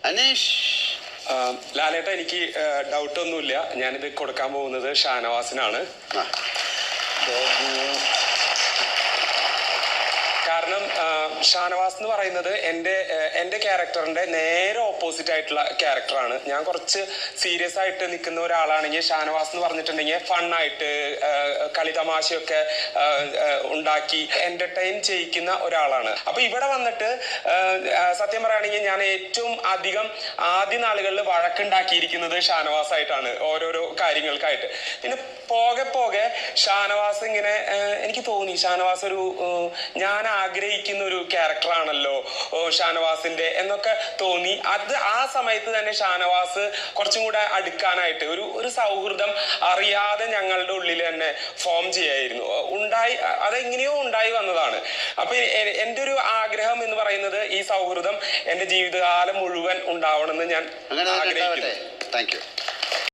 അനീഷ്. ലാലേട്ട, എനിക്ക് ഡൗട്ടൊന്നുമില്ല. ഞാനിത് കൊടുക്കാൻ പോകുന്നത് ഷാനവാസിനാണ്. കാരണം ഷാനവാസ് എന്ന് പറയുന്നത് എൻ്റെ ക്യാരക്ടറിന്റെ നേരെ ഓപ്പോസിറ്റ് ആയിട്ടുള്ള ക്യാരക്ടറാണ്. ഞാൻ കുറച്ച് സീരിയസ് ആയിട്ട് നിൽക്കുന്ന ഒരാളാണെങ്കിൽ ഷാനവാസ് എന്ന് പറഞ്ഞിട്ടുണ്ടെങ്കിൽ ഫണ്ണായിട്ട് കളിതമാശയൊക്കെ ഉണ്ടാക്കി എന്റർടൈൻ ചെയ്യിക്കുന്ന ഒരാളാണ്. അപ്പൊ ഇവിടെ വന്നിട്ട് സത്യം പറയുകയാണെങ്കിൽ ഞാൻ ഏറ്റവും അധികം ആദ്യ നാളുകളിൽ വഴക്കുണ്ടാക്കിയിരിക്കുന്നത് ഷാനവാസ് ആയിട്ടാണ്, ഓരോരോ കാര്യങ്ങൾക്കായിട്ട്. പിന്നെ പോകെ പോകെ ഷാനവാസ് ഇങ്ങനെ എനിക്ക് തോന്നി ഷാനവാസ് ഒരു ഞാൻ ആഗ്രഹിക്കുന്ന ഒരു ക്യാരക്ടറാണല്ലോ ഷാനവാസിന്റെ എന്നൊക്കെ തോന്നി. ആ സമയത്ത് തന്നെ ഷാനവാസ് കുറച്ചും കൂടെ അടുക്കാനായിട്ട് ഒരു സൗഹൃദം അറിയാതെ ഞങ്ങളുടെ ഉള്ളിൽ തന്നെ ഫോം ചെയ്യായിരുന്നു. അതെങ്ങനെയോ ഉണ്ടായി വന്നതാണ്. അപ്പൊ എൻ്റെ ഒരു ആഗ്രഹം എന്ന് പറയുന്നത് ഈ സൗഹൃദം എൻ്റെ ജീവിതകാലം മുഴുവൻ ഉണ്ടാവണമെന്ന് ഞാൻ ആഗ്രഹിക്കുന്നു. Thank you.